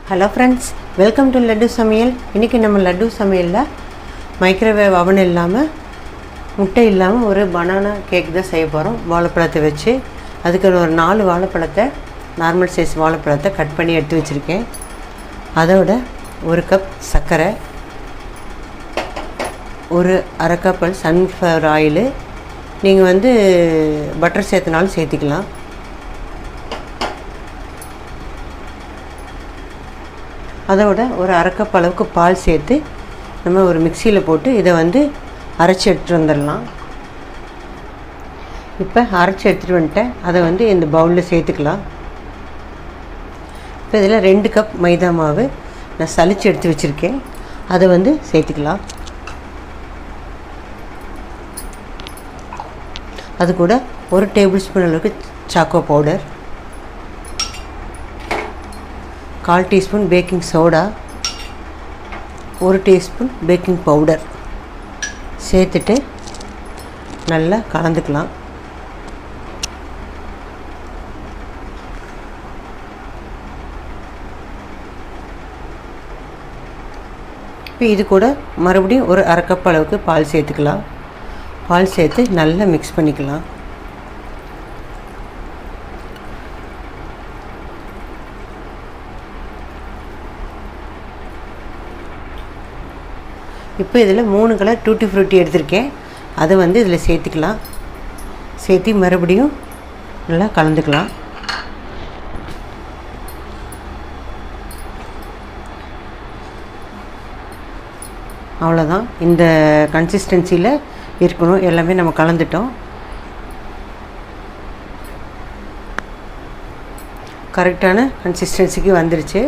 Hello friends, welcome to laddu சமையல். இன்றைக்கி நம்ம லட்டு சமையலில் மைக்ரோவேவ் அவன் இல்லாமல், முட்டை இல்லாமல் ஒரு பனானா கேக் தான் செய்ய போகிறோம். வாழைப்பழத்தை வச்சு அதுக்கு ஒரு 4 வாழைப்பழத்தை, நார்மல் சைஸ் வாழைப்பழத்தை கட் பண்ணி எடுத்து வச்சுருக்கேன். அதோட 1 கப் சர்க்கரை, ஒரு அரை கப் சன்ஃப்ளவர் ஆயிலு, நீங்கள் பட்டர் சேர்த்துனாலும் சேர்த்திக்கலாம். அதோட ஒரு அரை கப் அளவுக்கு பால் சேர்த்து நம்ம ஒரு மிக்சியில் போட்டு இதை அரைச்சி எடுத்துகிட்டு வந்துடலாம். இப்போ அரைச்சி எடுத்துகிட்டு வந்துட்டேன். அதை இந்த பவுலில் சேர்த்துக்கலாம். இப்போ இதில் 2 கப் மைதா மாவு நான் சலித்து எடுத்து வச்சுருக்கேன். அதை சேர்த்துக்கலாம். அது கூட 1 டேபிள் ஸ்பூன் அளவுக்கு choco powder, 1/4 teaspoon baking soda, 1 teaspoon baking powder சேர்த்துட்டு நல்லா கலந்துக்கலாம். இப்போ இது கூட மறுபடியும் ஒரு அரை கப் அளவுக்கு பால் சேர்த்துக்கலாம். பால் சேர்த்து நல்லா மிக்ஸ் பண்ணிக்கலாம். இப்போ இதில் 3 கலர் டூட்டி ஃப்ரூட்டி எடுத்திருக்கேன். அதை இதில் சேர்த்துக்கலாம். சேர்த்து மறுபடியும் நல்லா கலந்துக்கலாம். அவ்வளோதான், இந்த கன்சிஸ்டன்சியில் இருக்கணும். எல்லாமே நம்ம கலந்துட்டோம். கரெக்டான கன்சிஸ்டன்சிக்கு வந்துருச்சு.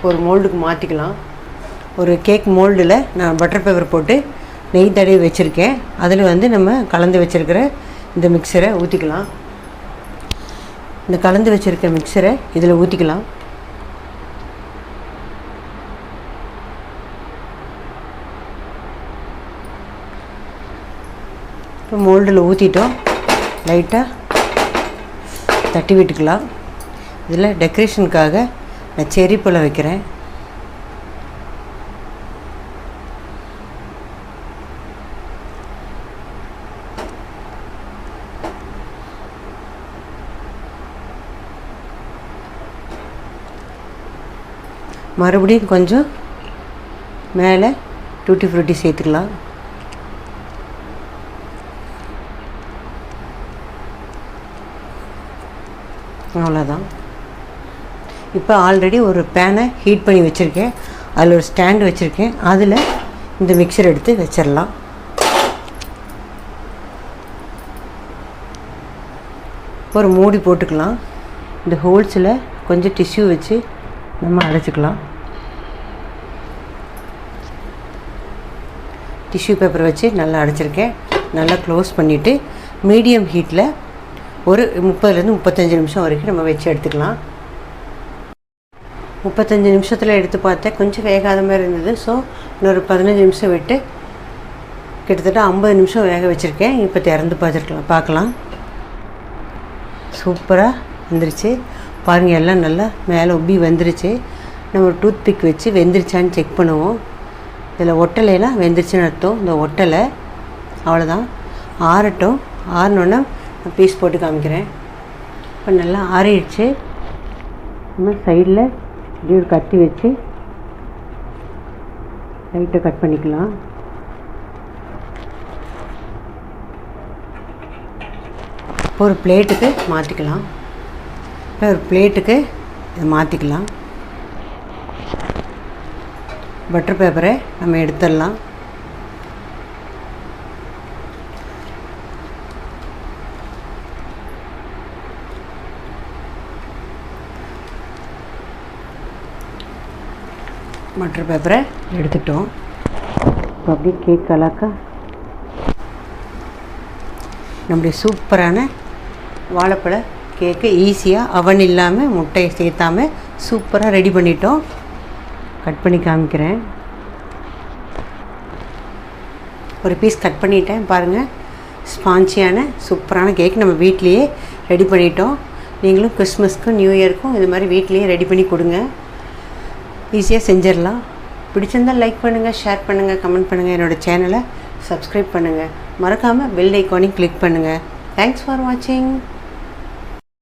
ஒரு மோல்டுக்கு மாற்றிக்கலாம். ஒரு கேக் மோல்டில் நான் பட்டர் பேப்பர் போட்டு நெய் தடவி வச்சுருக்கேன். அதில் நம்ம கலந்து வச்சுருக்கிற இந்த மிக்சரை ஊற்றிக்கலாம். இந்த கலந்து வச்சுருக்க மிக்சரை இதில் ஊற்றிக்கலாம். இப்போ மோல்டில் ஊற்றிட்டோம். லைட்டாக தட்டி விட்டுக்கலாம். இதில் டெக்கரேஷனுக்காக நான் செர்ரி பழம் வைக்கிறேன். மறுபடியும் கொஞ்சம் மேலே டூட்டி ஃப்ரூட்டி சேர்த்துக்கலாம். அவ்வளோதான். இப்போ ஆல்ரெடி ஒரு பேனை ஹீட் பண்ணி வச்சுருக்கேன். அதில் ஒரு ஸ்டாண்டு வச்சுருக்கேன். அதில் இந்த மிக்சர் எடுத்து வச்சிடலாம். ஒரு மூடி போட்டுக்கலாம். இந்த ஹோல்ஸில் கொஞ்சம் டிஷ்யூ வச்சு நம்ம அடைச்சிக்கலாம். டிஷ்யூ பேப்பர் வச்சு நல்லா அடைச்சிருக்கேன். நல்லா க்ளோஸ் பண்ணிவிட்டு மீடியம் ஹீட்டில் ஒரு 30லேருந்து 35 நிமிஷம் வரைக்கும் நம்ம வச்சு எடுத்துக்கலாம். 35 நிமிஷத்தில் எடுத்து பார்த்தேன், கொஞ்சம் வேகாத மாதிரி இருந்தது. ஸோ இன்னொரு 15 நிமிஷம் விட்டு கிட்டத்தட்ட 50 நிமிஷம் வேக வச்சுருக்கேன். இப்போ திறந்து பார்க்கலாம். சூப்பராக வந்துருச்சு. பாருங்கள், எல்லாம் நல்லா மேலே உப்பி வந்துருச்சு. நம்ம ஒரு டூத் பிக் வச்சு வெந்துருச்சான்னு செக் பண்ணுவோம். இதில் ஒட்டலைனா வெந்துருச்சுன்னு அர்த்தம். இந்த ஒட்டலை அவ்வளோதான். ஆறட்டும். ஆறினோன்னா நான் பீஸ் போட்டு காமிக்கிறேன். இப்போ நல்லா ஆறிடுச்சு. நம்ம சைடில் இப்படி ஒரு கத்தி வச்சு லைட்டை கட் பண்ணிக்கலாம். ஒரு பிளேட்டுக்கு மாற்றிக்கலாம். ஒரு பிளேட்டுக்கு இதை மாற்றிக்கலாம். பட்டர் பேப்பரை நம்ம எடுத்துடலாம். பட்டர் பேப்பரை எடுத்துட்டோம். இப்போ அப்படியே கேக் கலாக்கா நம்முடைய சூப்பரான வாழைப்பழ கேக்கு ஈஸியாக அவன் இல்லாமல் முட்டையை சேர்த்தாமல் சூப்பராக ரெடி பண்ணிட்டோம். கட் பண்ணி காமிக்கிறேன். ஒரு பீஸ் கட் பண்ணிட்டேன். பாருங்கள், ஸ்பான்ச்சியான சூப்பரான கேக் நம்ம வீட்லேயே ரெடி பண்ணிட்டோம். நீங்களும் கிறிஸ்மஸ்க்கும் நியூ இயருக்கும் இது மாதிரி வீட்லேயே ரெடி பண்ணி கொடுங்க. ஈஸியாக செஞ்சிடலாம். பிடிச்சிருந்தால் லைக் பண்ணுங்கள், ஷேர் பண்ணுங்கள், கமெண்ட் பண்ணுங்கள். என்னோடய சேனலை சப்ஸ்கிரைப் பண்ணுங்கள். மறக்காமல் பெல் ஐக்கானையும் கிளிக் பண்ணுங்கள். தேங்க்ஸ் ஃபார் வாட்சிங்.